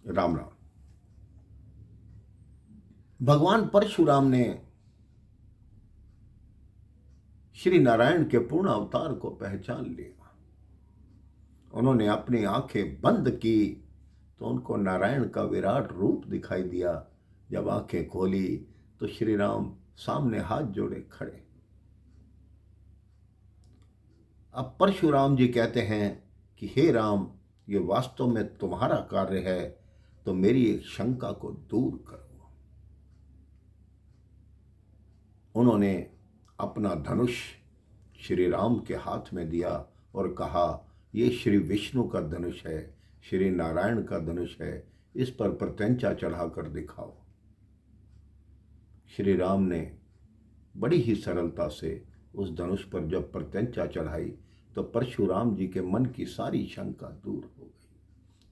राम राम। भगवान परशुराम ने श्री नारायण के पूर्ण अवतार को पहचान लिया। उन्होंने अपनी आंखें बंद की तो उनको नारायण का विराट रूप दिखाई दिया। जब आंखें खोली तो श्री राम सामने हाथ जोड़े खड़े। अब परशुराम जी कहते हैं कि हे राम, ये वास्तव में तुम्हारा कार्य है, तो मेरी एक शंका को दूर करो। उन्होंने अपना धनुष श्री राम के हाथ में दिया और कहा, ये श्री विष्णु का धनुष है, श्री नारायण का धनुष है, इस पर प्रत्यंचा चढ़ाकर दिखाओ। श्री राम ने बड़ी ही सरलता से उस धनुष पर जब प्रत्यंचा चढ़ाई तो परशुराम जी के मन की सारी शंका दूर हो गई,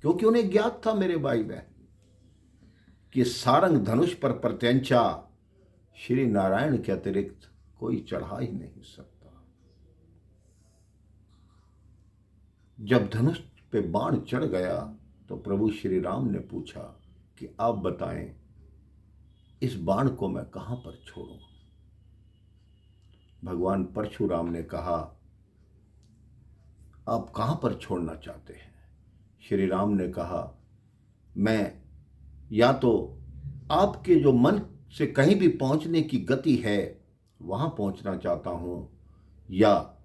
क्योंकि उन्हें ज्ञात था मेरे भाई बहन कि सारंग धनुष पर प्रत्यंचा श्री नारायण के अतिरिक्त कोई चढ़ा ही नहीं सकता। जब धनुष पे बाण चढ़ गया तो प्रभु श्री राम ने पूछा कि आप बताएं, इस बाण को मैं कहां पर छोड़ूं। भगवान परशुराम ने कहा, आप कहां पर छोड़ना चाहते हैं। श्री राम ने कहा, मैं या तो आपके जो मन से कहीं भी पहुंचने की गति है वहां पहुंचना चाहता हूं, या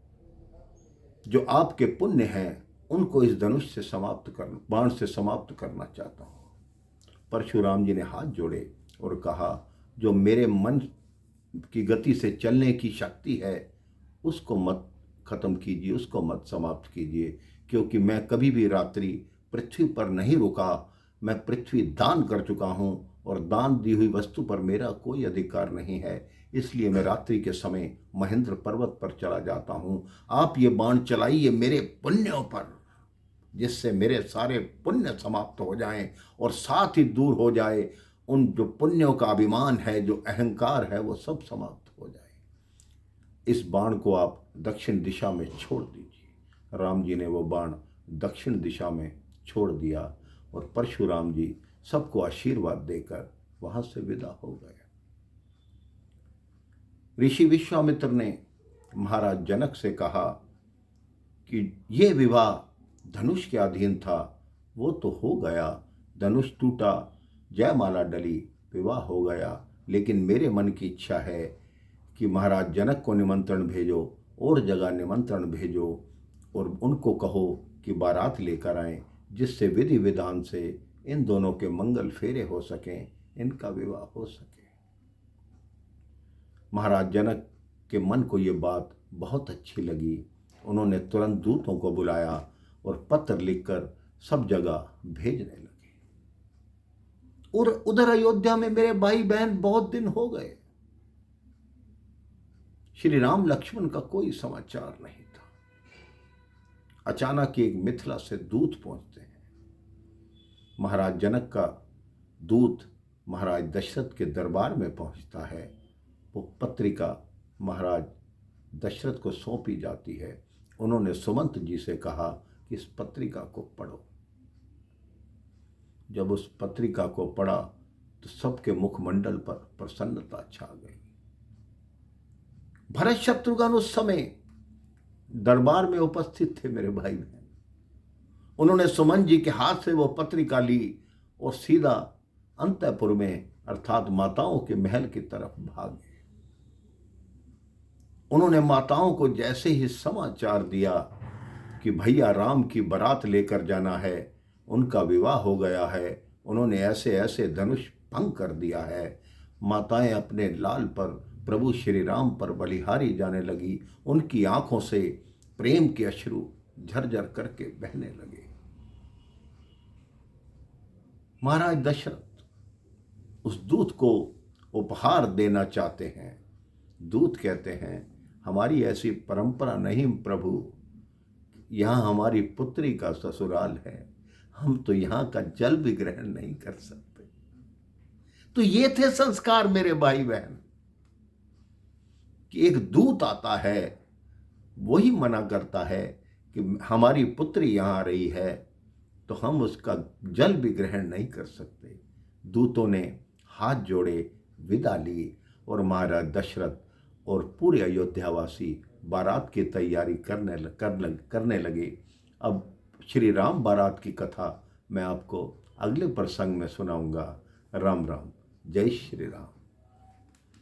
जो आपके पुण्य हैं उनको इस धनुष से समाप्त कर बाण से समाप्त करना चाहता हूं। परशुराम जी ने हाथ जोड़े और कहा, जो मेरे मन की गति से चलने की शक्ति है उसको मत खत्म कीजिए, उसको मत समाप्त कीजिए, क्योंकि मैं कभी भी रात्रि पृथ्वी पर नहीं रुका। मैं पृथ्वी दान कर चुका हूं और दान दी हुई वस्तु पर मेरा कोई अधिकार नहीं है, इसलिए मैं रात्रि के समय महेंद्र पर्वत पर चला जाता हूं। आप ये बाण चलाइए मेरे पुण्यों पर, जिससे मेरे सारे पुण्य समाप्त हो जाएं और साथ ही दूर हो जाए उन जो पुण्यों का अभिमान है, जो अहंकार है, वो सब समाप्त हो जाए। इस बाण को आप दक्षिण दिशा में छोड़ दीजिए। राम जी ने वो बाण दक्षिण दिशा में छोड़ दिया और परशुराम जी सबको आशीर्वाद देकर वहां से विदा हो गए। ऋषि विश्वामित्र ने महाराज जनक से कहा कि ये विवाह धनुष के अधीन था, वो तो हो गया, धनुष टूटा, जयमाला डली, विवाह हो गया, लेकिन मेरे मन की इच्छा है कि महाराज जनक को निमंत्रण भेजो और जगह निमंत्रण भेजो और उनको कहो कि बारात लेकर आएं, जिससे विधि विधान से इन दोनों के मंगल फेरे हो सकें, इनका विवाह हो सके। महाराज जनक के मन को ये बात बहुत अच्छी लगी। उन्होंने तुरंत दूतों को बुलाया और पत्र लिखकर सब जगह भेजने लगे। और उधर अयोध्या में मेरे भाई बहन बहुत दिन हो गए, श्री राम लक्ष्मण का कोई समाचार नहीं था। अचानक एक मिथिला से दूत पहुंचते हैं। महाराज जनक का दूत महाराज दशरथ के दरबार में पहुंचता है। वो पत्रिका महाराज दशरथ को सौंपी जाती है। उन्होंने सुमंत जी से कहा कि इस पत्रिका को पढ़ो। जब उस पत्रिका को पढ़ा तो सबके मुखमंडल पर प्रसन्नता छा गई। भरत शत्रुघ्न उस समय दरबार में उपस्थित थे मेरे भाई बहन। उन्होंने सुमन जी के हाथ से वो पत्रिका ली और सीधा अंतःपुर में अर्थात माताओं के महल की तरफ भागे। उन्होंने माताओं को जैसे ही समाचार दिया कि भैया राम की बारात लेकर जाना है, उनका विवाह हो गया है, उन्होंने ऐसे ऐसे धनुष भंग कर दिया है, माताएं अपने लाल पर प्रभु श्री राम पर बलिहारी जाने लगी। उनकी आंखों से प्रेम के अश्रु झरझर करके बहने लगे। महाराज दशरथ उस दूत को उपहार देना चाहते हैं। दूत कहते हैं, हमारी ऐसी परंपरा नहीं प्रभु, यहाँ हमारी पुत्री का ससुराल है, हम तो यहाँ का जल भी ग्रहण नहीं कर सकते। तो ये थे संस्कार मेरे भाई बहन कि एक दूत आता है, वही मना करता है कि हमारी पुत्री यहाँ आ रही है, तो हम उसका जल भी ग्रहण नहीं कर सकते। दूतों ने हाथ जोड़े, विदा ली और महाराज दशरथ और पूरे अयोध्यावासी बारात की तैयारी करने लगे। अब श्री राम बारात की कथा मैं आपको अगले प्रसंग में सुनाऊंगा। राम राम, जय श्री राम।